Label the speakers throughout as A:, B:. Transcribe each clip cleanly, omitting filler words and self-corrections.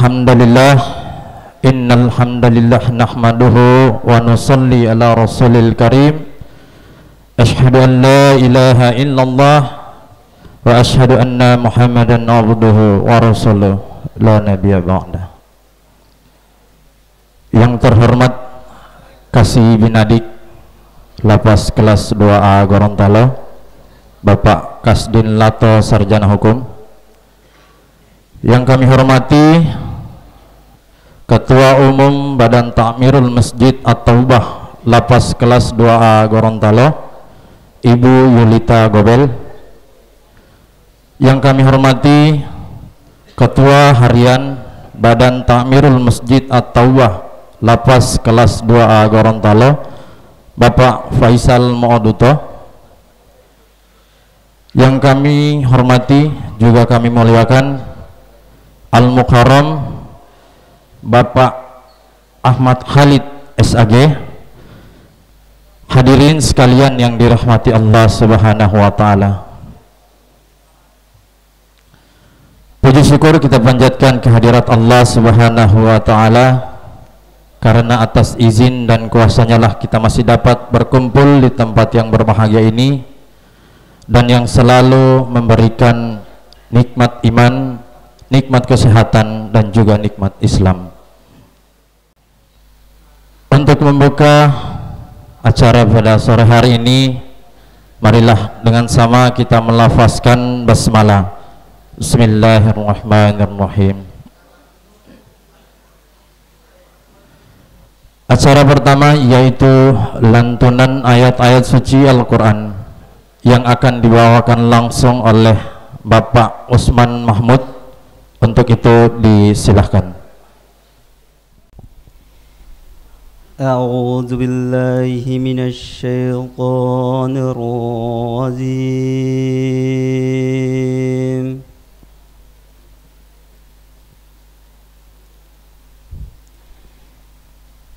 A: Alhamdulillah, innal hamdalillah nahmaduhu wa nusalli ala rasulil karim. Asyhadu an la ilaha illallah wa asyhadu anna Muhammadan abduhu wa rasuluh la nabiyya ba'da. Yang terhormat Kasih Binadik Lapas kelas 2A Gorontalo, Bapak Kasdin Lato Sarjana Hukum. Yang kami hormati Ketua Umum Badan Ta'mirul Masjid At-Taubah Lapas kelas 2A Gorontalo, Ibu Yulita Gobel. Yang kami hormati Ketua Harian Badan Ta'mirul Masjid At-Taubah Lapas kelas 2A Gorontalo, Bapak Faisal Mo'oduto. Yang kami hormati juga kami muliakan Al-Mukarram Bapak Ahmad Khalid SAG. Hadirin sekalian yang dirahmati Allah Subhanahu wa taala. Puji syukur kita panjatkan kehadirat Allah Subhanahu wa taala, karena atas izin dan kuasanya lah kita masih dapat berkumpul di tempat yang berbahagia ini, dan yang selalu memberikan nikmat iman, nikmat kesehatan, dan juga nikmat Islam. Untuk membuka acara pada sore hari ini, marilah dengan sama kita melafazkan basmalah. Bismillahirrahmanirrahim. Acara pertama yaitu lantunan ayat-ayat suci Al-Quran yang akan dibawakan langsung oleh Bapak Usman Mahmud. Untuk itu disilahkan.
B: A'udzu billahi minasy syaithanir rajim.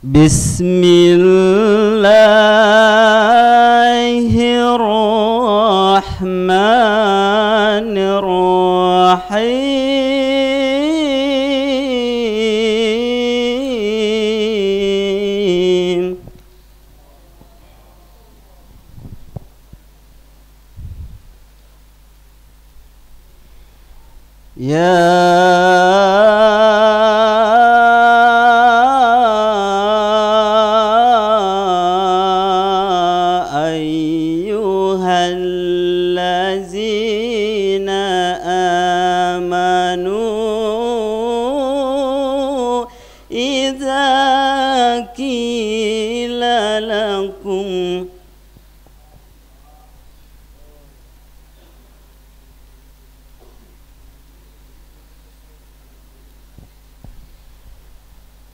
B: Bismillahirrahmanirrahim.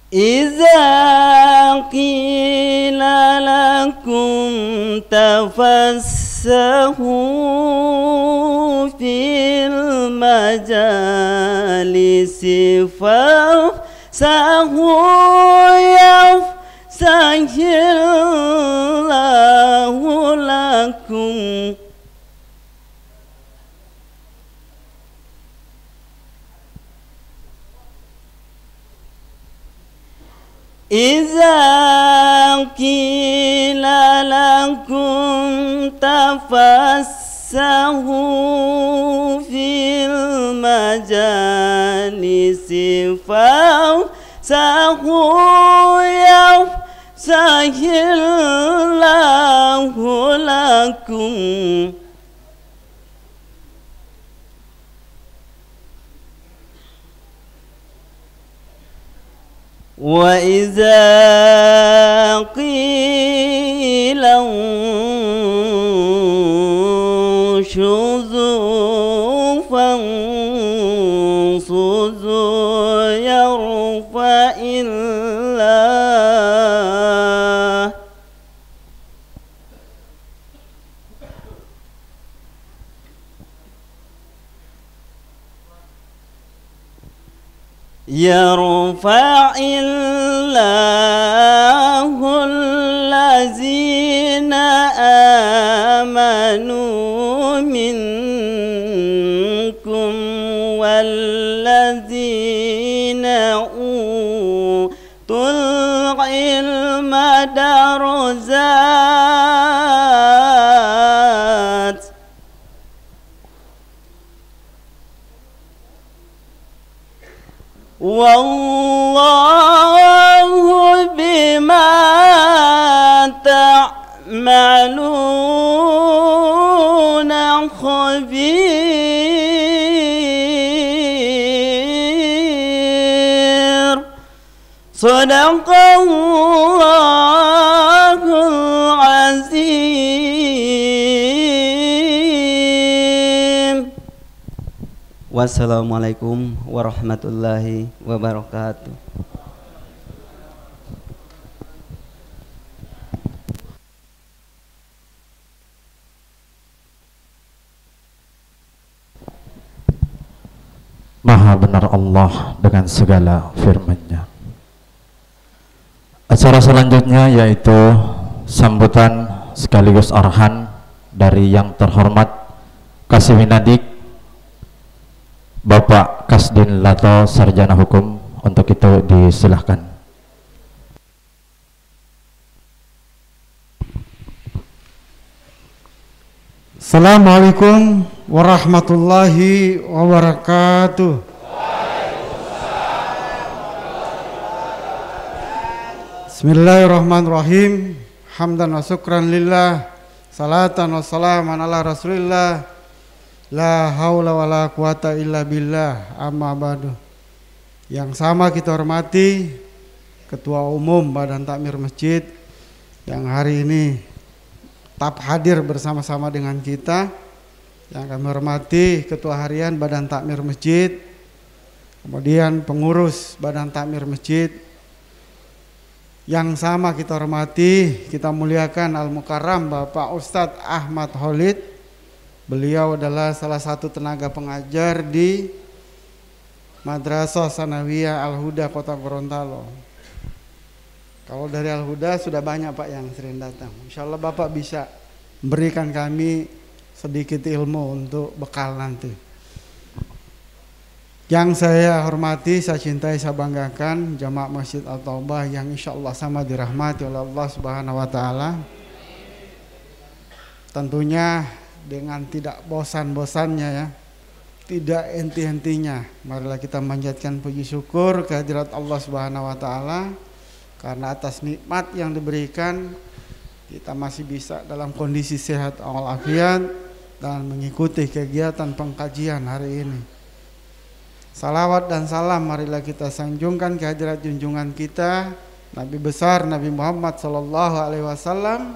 B: Idza qila lakum tafassahu fil majalisi fafsahu yafsahillahu lakum. Idza qila lakum tafassahu fil majalisi fafsahu yafsahillahu lakum. Wa idza qila unshuzu fansuzu yarfa'illah. Yarfa'illahu allazina amanu minkum wallazina العلم درجات والله بما تعملون خبير صدق الله العظيم. Wassalamualaikum warahmatullahi wabarakatuh.
A: Maha benar Allah dengan segala firman-Nya. Acara selanjutnya yaitu sambutan sekaligus arahan dari yang terhormat Kasih Minadik Bapak Kasdin Lato Sarjana Hukum. Untuk itu disilahkan.
C: Assalamualaikum warahmatullahi wabarakatuh. Bismillahirrahmanirrahim. Hamdan wa syukran lillah, salatan wa salaman ala rasulillah, la haula wa la quwata illa billah, amma ba'du. Yang sama kita hormati Ketua Umum Badan Takmir Masjid yang hari ini tetap hadir bersama-sama dengan kita, yang kami hormati Ketua Harian Badan Takmir Masjid, kemudian pengurus Badan Takmir Masjid. Yang sama kita hormati, kita muliakan Al-Mukarram Bapak Ustadz Ahmad Khalid. Beliau adalah salah satu tenaga pengajar di Madrasah Sanawiyah Al-Huda Kota Gorontalo. Kalau dari Al-Huda sudah banyak Pak yang sering datang. Insya Allah Bapak bisa memberikan kami sedikit ilmu untuk bekal nanti. Yang saya hormati, saya cintai, saya banggakan jamaah Masjid At-Taubah yang insya Allah sama dirahmati oleh Allah Subhanahu wa Ta'ala. Tentunya dengan tidak bosan-bosannya ya, tidak henti-hentinya, marilah kita manjatkan puji syukur kehadirat Allah Subhanahu wa Ta'ala, karena atas nikmat yang diberikan kita masih bisa dalam kondisi sehat walafiat dan mengikuti kegiatan pengkajian hari ini. Salawat dan salam marilah kita sanjungkan kehadirat junjungan kita Nabi besar Nabi Muhammad SAW,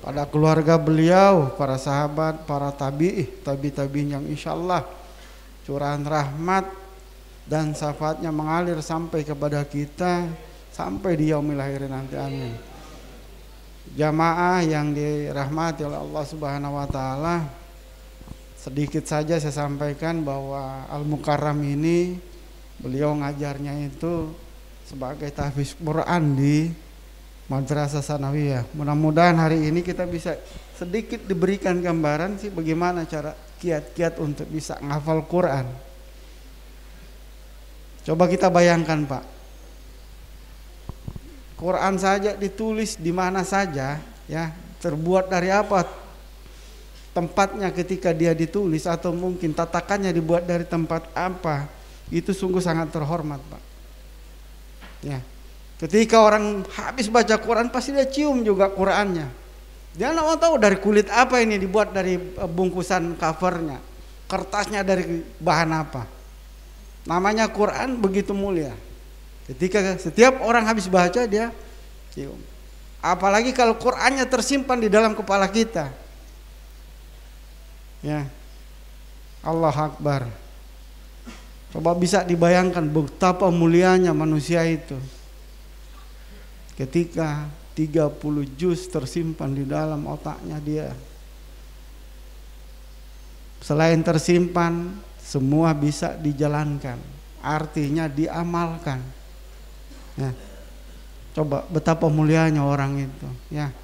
C: pada keluarga beliau, para sahabat, para tabi'in yang insya Allah curahan rahmat dan syafaatnya mengalir sampai kepada kita sampai di yaumil akhir nanti, amin. Jamaah yang dirahmati oleh Allah Subhanahu wa Ta'ala, sedikit saja saya sampaikan bahwa Al-Mukarram ini beliau ngajarnya itu sebagai tahfiz Quran di Madrasah Sanawiyah. Mudah-mudahan hari ini kita bisa sedikit diberikan gambaran sih bagaimana cara kiat-kiat untuk bisa ngafal Quran. Coba kita bayangkan Pak, Quran saja ditulis di mana saja ya, terbuat dari apa tempatnya ketika dia ditulis, atau mungkin tatakannya dibuat dari tempat apa, itu sungguh sangat terhormat Pak ya. Ketika orang habis baca Quran pasti dia cium juga Qurannya, dia nggak mau tahu dari kulit apa ini dibuat, dari bungkusan covernya, kertasnya dari bahan apa. Namanya Quran begitu mulia, ketika setiap orang habis baca dia cium, apalagi kalau Qurannya tersimpan di dalam kepala kita ya. Allah Akbar. Coba bisa dibayangkan betapa mulianya manusia itu ketika 30 juz tersimpan di dalam otaknya dia. Selain tersimpan, semua bisa dijalankan, artinya diamalkan ya. Coba betapa mulianya orang itu ya.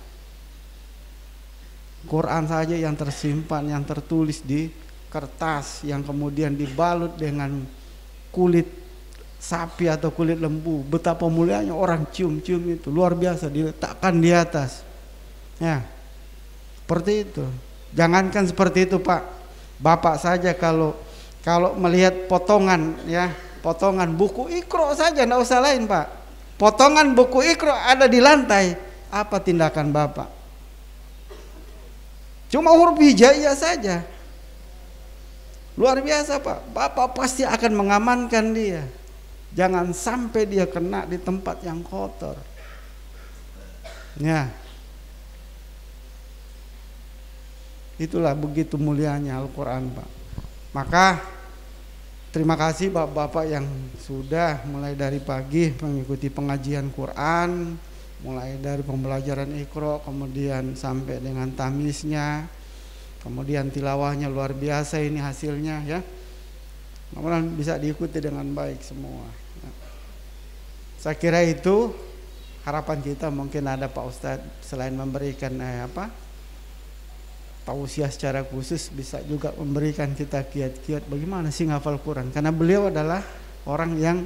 C: Quran saja yang tersimpan, yang tertulis di kertas, yang kemudian dibalut dengan kulit sapi atau kulit lembu, betapa mulianya orang cium-cium itu, luar biasa, diletakkan di atas. Ya, seperti itu. Jangankan seperti itu Pak, Bapak saja kalau melihat potongan, ya, potongan buku Iqra saja, tidak usah lain Pak, potongan buku Iqra ada di lantai, apa tindakan Bapak? Cuma huruf hijaiyah saja, luar biasa Pak. Bapak pasti akan mengamankan dia. Jangan sampai dia kena di tempat yang kotor. Ya. Itulah begitu mulianya Al-Quran Pak. Maka terima kasih Bapak-bapak yang sudah mulai dari pagi mengikuti pengajian Quran, mulai dari pembelajaran Iqra, kemudian sampai dengan tamisnya, kemudian tilawahnya luar biasa ini hasilnya ya. Mudah-mudahan bisa diikuti dengan baik semua. Saya kira itu harapan kita. Mungkin ada Pak Ustadz selain memberikan tausiah secara khusus, bisa juga memberikan kita kiat-kiat bagaimana sih ngafal Quran, karena beliau adalah orang yang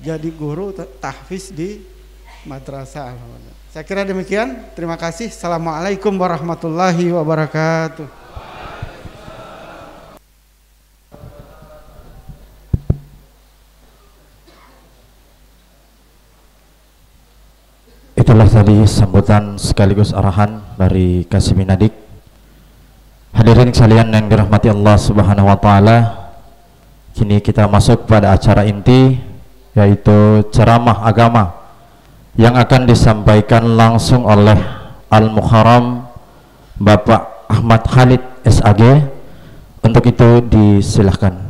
C: jadi guru tahfiz di madrasah. Saya kira demikian. Terima kasih. Assalamualaikum warahmatullahi wabarakatuh.
A: Itulah tadi sambutan sekaligus arahan dari Kasih Binadik. Hadirin sekalian yang dirahmati Allah Subhanahu wa taala, kini kita masuk pada acara inti, yaitu ceramah agama yang akan disampaikan langsung oleh Al-Muharram Bapak Ahmad Khalid SAG. Untuk itu disilahkan.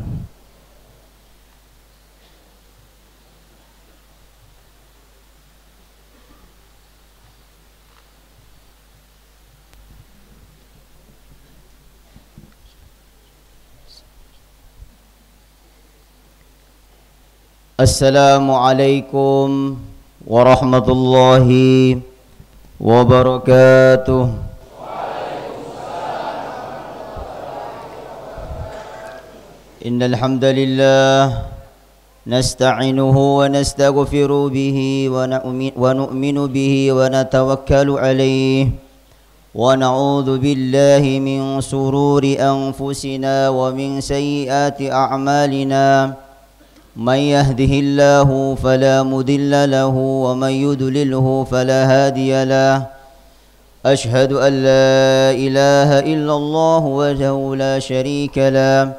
D: Assalamualaikum warahmatullahi wabarakatuh. Innal hamdalillah nasta'inuhu wa nastaghfiru bihi wa nu'minu bihi wa natawakkalu alayhi wa na'udzu billahi min sururi anfusina wa min sayyiati a'malina. من يهده الله فلا مضل له ومن يضلله فلا هادي له أشهد أن لا إله إلا الله وحده لا شريك له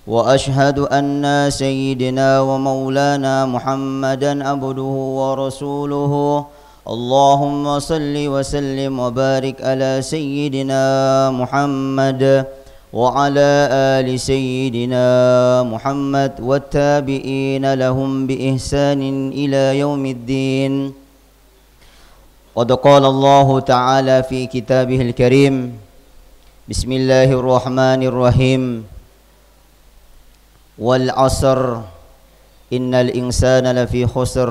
D: وأشهد أن سيدنا ومولانا محمدا عبده ورسوله اللهم صل وسلم وبارك على سيدنا محمد وعلى آل سيدنا محمد والتابعين لهم بإحسان إلى يوم الدين. قد قال الله تعالى في كتابه الكريم بسم الله الرحمن الرحيم والعصر إن الإنسان لفي خسر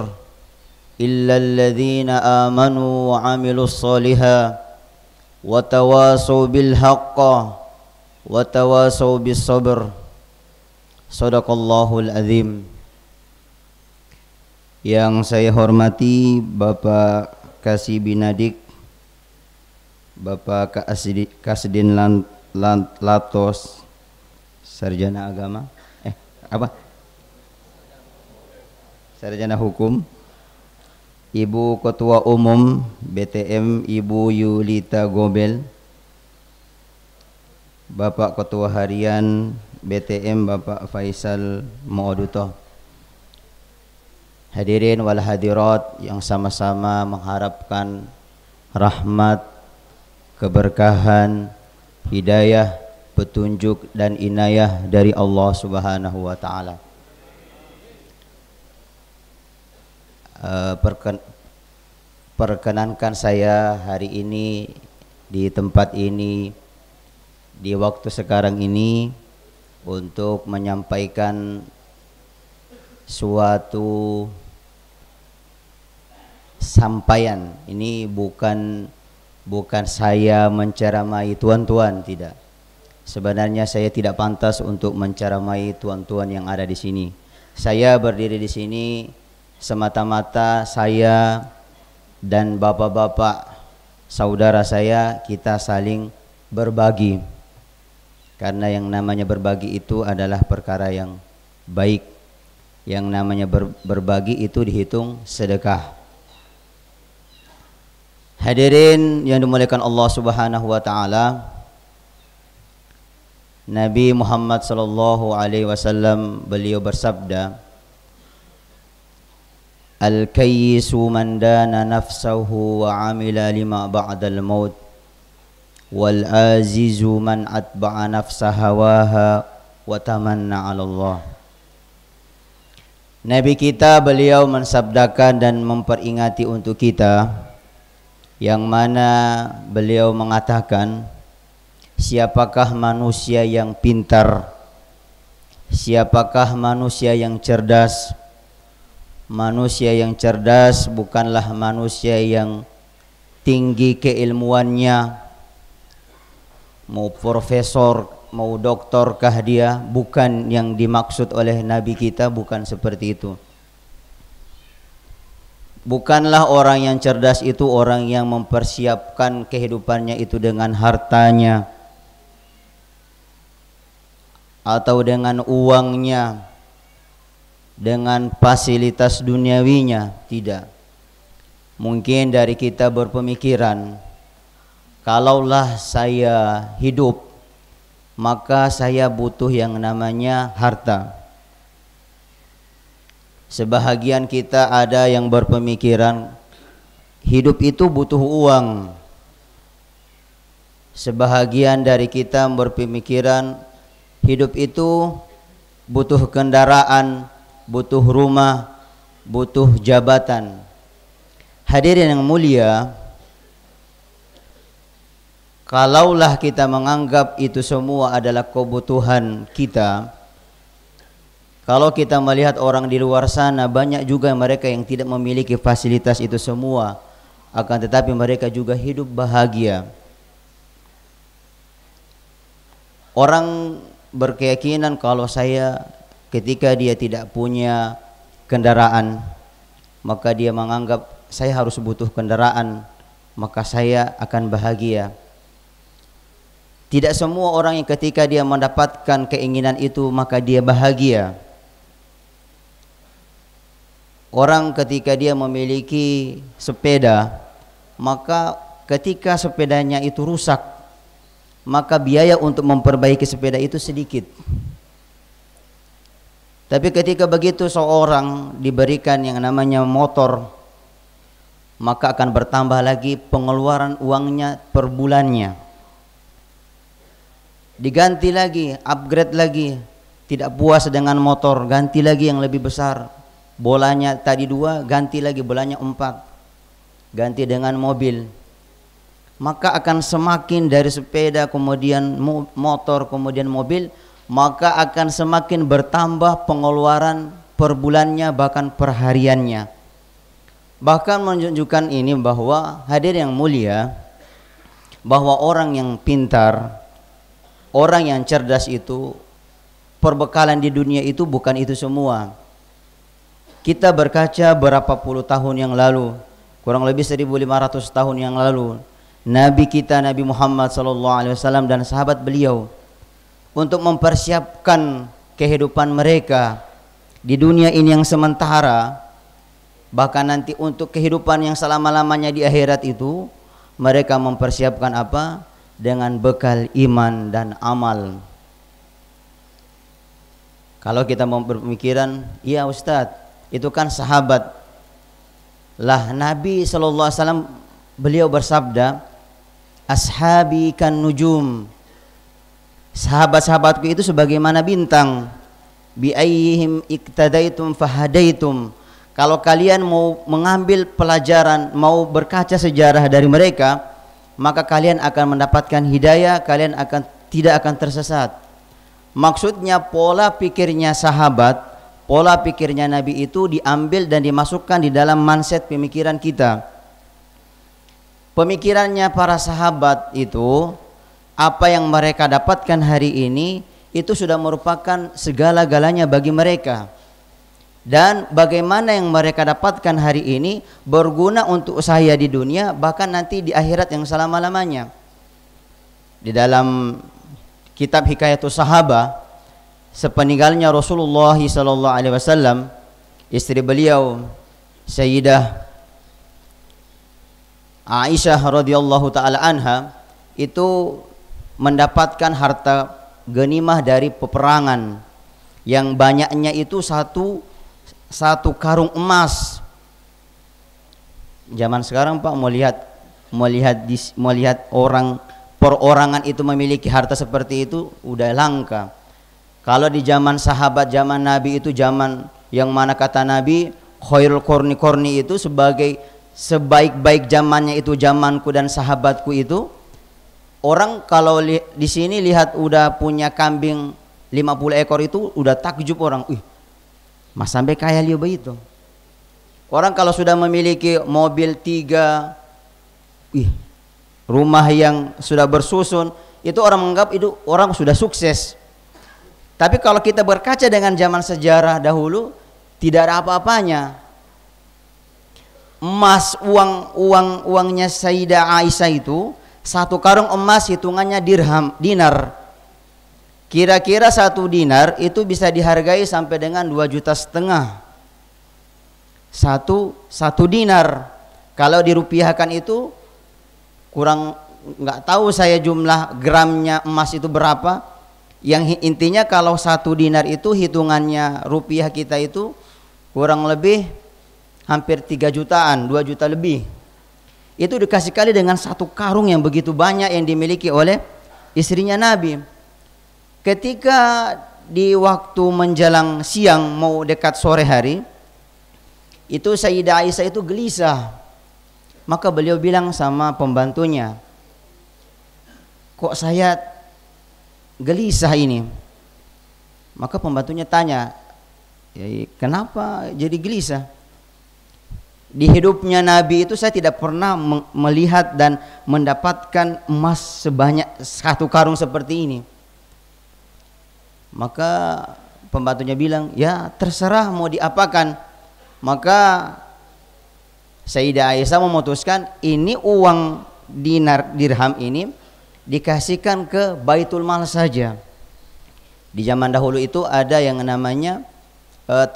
D: إلا الذين آمنوا وعملوا الصالحات وتواصوا بالحق watawasau bis sabr. Shadaqallahul azim. Yang saya hormati Bapak Kasih Binadik, Bapak Kasdin Latos, Sarjana Agama, Sarjana Hukum, Ibu Ketua Umum BTM Ibu Yulita Gobel, Bapak Ketua Harian BTM Bapak Faisal Mauduto, hadirin wal hadirat yang sama-sama mengharapkan rahmat, keberkahan, hidayah, petunjuk dan inayah dari Allah Subhanahu wa taala. Perkenankan saya hari ini di tempat ini, di waktu sekarang ini, untuk menyampaikan suatu sampaian. Ini bukan saya menceramai tuan-tuan, tidak. Sebenarnya saya tidak pantas untuk menceramai tuan-tuan yang ada di sini. Saya berdiri di sini semata-mata saya dan bapak-bapak saudara saya kita saling berbagi. Karena yang namanya berbagi itu adalah perkara yang baik. Yang namanya berbagi itu dihitung sedekah. Hadirin yang dimuliakan Allah Subhanahu wa taala, Nabi Muhammad sallallahu alaihi wasallam beliau bersabda, Al-kayyisu man dana nafsahu wa amila lima ba'dal maut wal azizu man atba'a nafsa hawaha wa tamanna 'ala Allah. Nabi kita beliau mensabdakan dan memperingati untuk kita, yang mana beliau mengatakan, siapakah manusia yang pintar, siapakah manusia yang cerdas. Manusia yang cerdas bukanlah manusia yang tinggi keilmuannya, mau profesor, mau doktorkah dia, bukan yang dimaksud oleh Nabi kita, bukan seperti itu. Bukanlah orang yang cerdas itu orang yang mempersiapkan kehidupannya itu dengan hartanya atau dengan uangnya, dengan fasilitas duniawinya, tidak. Mungkin dari kita berpemikiran, kalaulah saya hidup, maka saya butuh yang namanya harta. Sebahagian kita ada yang berpemikiran, hidup itu butuh uang. Sebahagian dari kita berpemikiran, hidup itu butuh kendaraan, butuh rumah, butuh jabatan. Hadirin yang mulia, kalaulah kita menganggap itu semua adalah kebutuhan kita, kalau kita melihat orang di luar sana, banyak juga mereka yang tidak memiliki fasilitas itu semua, akan tetapi mereka juga hidup bahagia. Orang berkeyakinan kalau saya ketika dia tidak punya kendaraan, maka dia menganggap saya harus butuh kendaraan, maka saya akan bahagia. Tidak semua orang yang ketika dia mendapatkan keinginan itu maka dia bahagia. Orang ketika dia memiliki sepeda, maka ketika sepedanya itu rusak, maka biaya untuk memperbaiki sepeda itu sedikit. Tapi ketika begitu seorang diberikan yang namanya motor, maka akan bertambah lagi pengeluaran uangnya per bulannya. Diganti lagi, upgrade lagi, tidak puas dengan motor, ganti lagi yang lebih besar. Bolanya tadi 2, ganti lagi bolanya 4. Ganti dengan mobil. Maka akan semakin dari sepeda, kemudian motor, kemudian mobil, maka akan semakin bertambah pengeluaran per bulannya, bahkan per hariannya. Bahkan menunjukkan ini bahwa, hadir yang mulia, bahwa orang yang pintar, orang yang cerdas itu, perbekalan di dunia itu bukan itu semua. Kita berkaca berapa puluh tahun yang lalu, kurang lebih 1500 tahun yang lalu, Nabi kita Nabi Muhammad SAW dan sahabat beliau untuk mempersiapkan kehidupan mereka di dunia ini yang sementara, bahkan nanti untuk kehidupan yang selama-lamanya di akhirat itu, mereka mempersiapkan apa? Dengan bekal iman dan amal. Kalau kita mau berpemikiran, iya Ustadz, itu kan sahabat. Lah Nabi SAW beliau bersabda, ashabi kan nujum, sahabat-sahabatku itu sebagaimana bintang, bi ayyihim iktadaitum fahadaitum. Kalau kalian mau mengambil pelajaran, mau berkaca sejarah dari mereka, maka kalian akan mendapatkan hidayah, kalian tidak akan tersesat. Maksudnya pola pikirnya sahabat, pola pikirnya Nabi itu diambil dan dimasukkan di dalam mindset pemikiran kita. Pemikirannya para sahabat itu, apa yang mereka dapatkan hari ini itu sudah merupakan segala-galanya bagi mereka. dan bagaimana yang mereka dapatkan hari ini berguna untuk saya di dunia, bahkan nanti di akhirat yang selama-lamanya. Di dalam kitab Hikayatus Sahabah, sepeninggalnya Rasulullah SAW, istri beliau Sayyidah Aisyah radhiyallahu taala anha itu mendapatkan harta ganimah dari peperangan yang banyaknya itu satu karung emas. Zaman sekarang Pak melihat orang perorangan itu memiliki harta seperti itu udah langka. Kalau di zaman sahabat, zaman Nabi itu zaman yang mana kata Nabi khairul qurni itu sebaik-baik zamannya itu zamanku dan sahabatku itu. Orang kalau di sini lihat udah punya kambing 50 ekor itu udah takjub orang. Mas sampai kaya dia begitu. Orang kalau sudah memiliki mobil 3, rumah yang sudah bersusun, itu orang menganggap itu orang sudah sukses. Tapi kalau kita berkaca dengan zaman sejarah dahulu, tidak ada apa-apanya. Emas, uangnya Sayyidah Aisyah itu, satu karung emas hitungannya dinar. Kira-kira 1 dinar itu bisa dihargai sampai dengan 2,5 juta. Satu dinar kalau dirupiahkan itu kurang, nggak tahu saya jumlah gramnya emas itu berapa. Yang intinya kalau 1 dinar itu hitungannya rupiah kita itu kurang lebih hampir 3 jutaan, 2 juta lebih. Itu dikasih kali dengan 1 karung yang begitu banyak yang dimiliki oleh istrinya Nabi. Ketika di waktu menjelang siang mau dekat sore hari, itu Sayyidah Aisyah itu gelisah. Maka beliau bilang sama pembantunya, kok saya gelisah ini? Maka pembantunya tanya, kenapa jadi gelisah? Di hidupnya Nabi itu saya tidak pernah melihat dan mendapatkan emas sebanyak 1 karung seperti ini. Maka pembantunya bilang, ya terserah mau diapakan. Maka Sayyidah Aisyah memutuskan ini uang dirham ini dikasihkan ke Baitul Mal saja. Di zaman dahulu itu ada yang namanya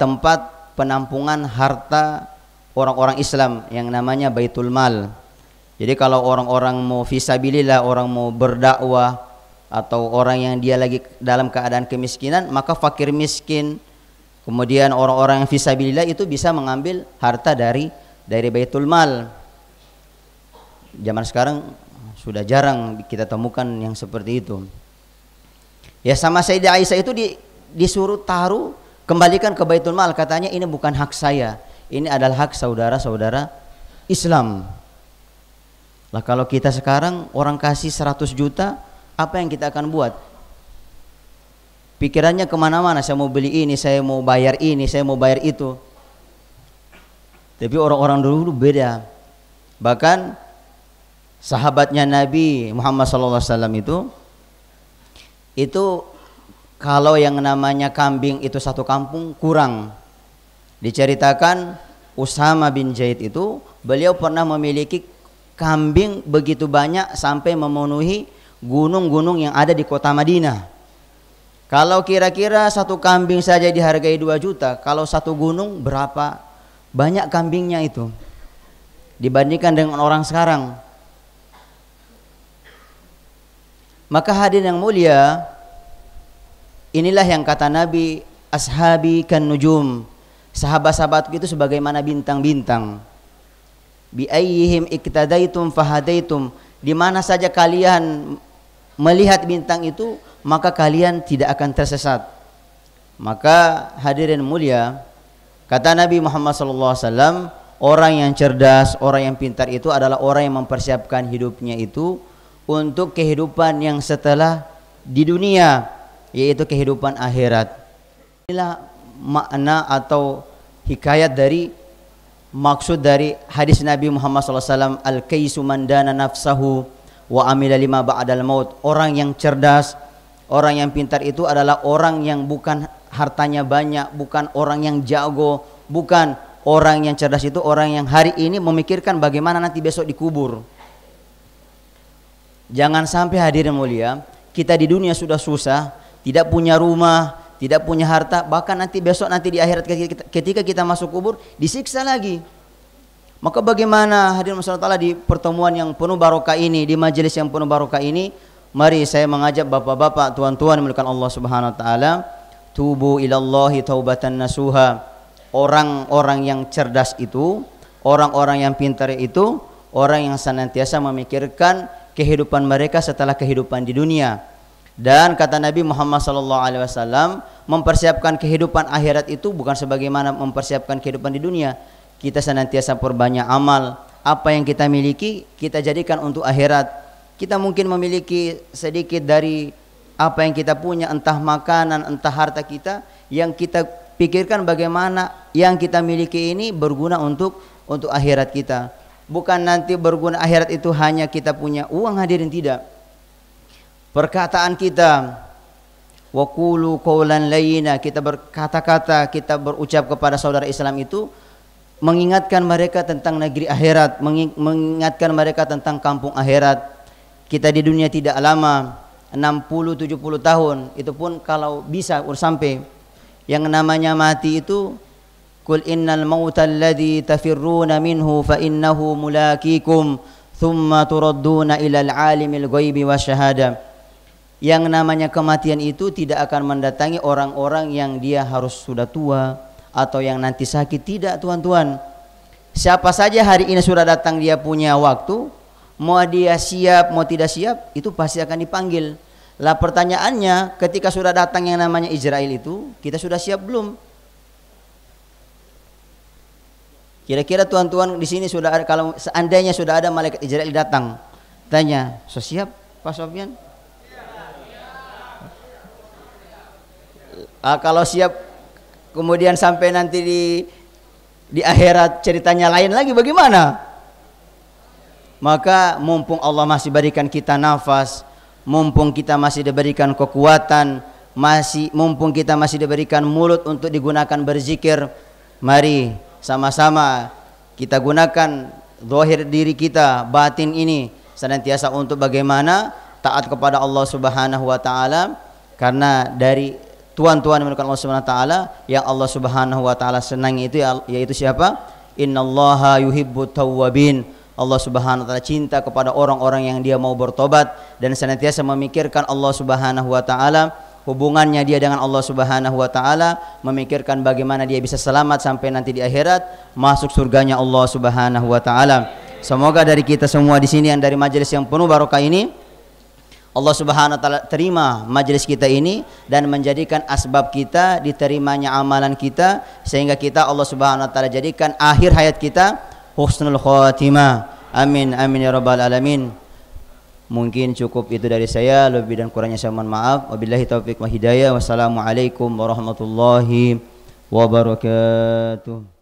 D: tempat penampungan harta orang-orang Islam yang namanya Baitul Mal. Jadi kalau orang-orang mau fisabilillah, orang mau berdakwah, atau orang yang dia lagi dalam keadaan kemiskinan, maka fakir miskin, kemudian orang-orang yang fisabilillah itu bisa mengambil harta dari Baitul Mal. Zaman sekarang sudah jarang kita temukan yang seperti itu. Ya sama Sayyidah Aisyah itu disuruh taruh, kembalikan ke Baitul Mal, katanya ini bukan hak saya, ini adalah hak saudara-saudara Islam. Lah kalau kita sekarang orang kasih 100 juta, apa yang kita akan buat? Pikirannya kemana-mana, saya mau beli ini, saya mau bayar ini, saya mau bayar itu. Tapi orang-orang dulu beda. Bahkan sahabatnya Nabi Muhammad SAW itu kalau yang namanya kambing itu 1 kampung kurang. Diceritakan Usama bin Zaid itu beliau pernah memiliki kambing begitu banyak sampai memenuhi gunung-gunung yang ada di kota Madinah. Kalau kira-kira 1 kambing saja dihargai 2 juta, kalau 1 gunung berapa banyak kambingnya itu dibandingkan dengan orang sekarang. Maka hadirin yang mulia, inilah yang kata Nabi, ashabi kan nujum, sahabat-sahabatku itu sebagaimana bintang-bintang. Bi ayyihim iktadaitum fahadaitum, di mana saja kalian melihat bintang itu, maka kalian tidak akan tersesat. Maka hadirin mulia, kata Nabi Muhammad SAW, orang yang cerdas, orang yang pintar itu adalah orang yang mempersiapkan hidupnya itu untuk kehidupan yang setelah di dunia, yaitu kehidupan akhirat. Inilah makna atau hikayat dari maksud dari hadis Nabi Muhammad SAW, al-kaisu man dana nafsahu wa amila lima ba'dal maut. Orang yang cerdas, orang yang pintar itu adalah orang yang bukan hartanya banyak, bukan orang yang jago, bukan orang yang cerdas. Itu orang yang hari ini memikirkan bagaimana nanti besok dikubur. Jangan sampai hadirin mulia, kita di dunia sudah susah, tidak punya rumah, tidak punya harta, bahkan nanti besok nanti di akhirat ketika kita masuk kubur disiksa lagi. Maka bagaimana hadirin masyaallah di pertemuan yang penuh barokah ini, di majelis yang penuh barokah ini, mari saya mengajak bapak-bapak, tuan-tuan yang dimuliakan Allah Subhanahu wa taala, tubu ilallahi taubatan nasuha. Orang-orang yang cerdas itu, orang-orang yang pintar itu, orang yang senantiasa memikirkan kehidupan mereka setelah kehidupan di dunia. Dan kata Nabi Muhammad SAW, mempersiapkan kehidupan akhirat itu bukan sebagaimana mempersiapkan kehidupan di dunia. Kita senantiasa perbanyak amal. Apa yang kita miliki kita jadikan untuk akhirat. Kita mungkin memiliki sedikit dari apa yang kita punya, entah makanan, entah harta kita, yang kita pikirkan bagaimana yang kita miliki ini berguna untuk akhirat kita. Bukan nanti berguna akhirat itu hanya kita punya uang, hadirin, tidak. Perkataan kita, wa qulu qawlan layyina, kita berkata-kata, kita berucap kepada saudara Islam itu mengingatkan mereka tentang negeri akhirat, mengingatkan mereka tentang kampung akhirat. Kita di dunia tidak lama, 60-70 tahun, itu pun kalau bisa sampai. Yang namanya mati itu, Qul innal mauta alladhi tafirruna minhu fa innahu mulakikum thumma turadduna ilal alimil ghaibi wasyahada. Yang namanya kematian itu tidak akan mendatangi orang-orang yang dia harus sudah tua atau yang nanti sakit. Tidak, tuan-tuan. Siapa saja hari ini sudah datang, dia punya waktu, mau dia siap mau tidak siap, itu pasti akan dipanggil. Lah pertanyaannya, ketika sudah datang yang namanya Israel itu, kita sudah siap belum? Kira-kira tuan-tuan di sini sudah ada, kalau seandainya sudah ada malaikat Israel datang, tanya, "So siap Pak Sofyan?" Kalau siap, kemudian sampai nanti di akhirat ceritanya lain lagi, bagaimana? Maka mumpung Allah masih berikan kita nafas, mumpung kita masih diberikan kekuatan, mumpung kita masih diberikan mulut untuk digunakan berzikir, mari sama-sama kita gunakan zahir diri kita, batin ini senantiasa untuk bagaimana taat kepada Allah Subhanahu wa taala. Karena dari tuan-tuan yang Allah Subhanahu wa taala, yang Allah Subhanahu wa taala senang itu yaitu siapa? Innallaha yuhibbut tawwabin. Allah Subhanahu wa taala cinta kepada orang-orang yang dia mau bertobat dan senantiasa memikirkan Allah Subhanahu wa taala, hubungannya dia dengan Allah Subhanahu wa taala, memikirkan bagaimana dia bisa selamat sampai nanti di akhirat masuk surganya Allah Subhanahu wa taala. Semoga dari kita semua di sini yang dari majelis yang penuh barokah ini, Allah Subhanahu wa taala terima majelis kita ini dan menjadikan asbab kita diterimanya amalan kita, sehingga kita Allah Subhanahu wa taala jadikan akhir hayat kita husnul khatimah. Amin amin ya rabbal alamin. Mungkin cukup itu dari saya, lebih dan kurangnya saya mohon maaf. Wabillahi taufik wa hidayah. Wassalamualaikum warahmatullahi wabarakatuh.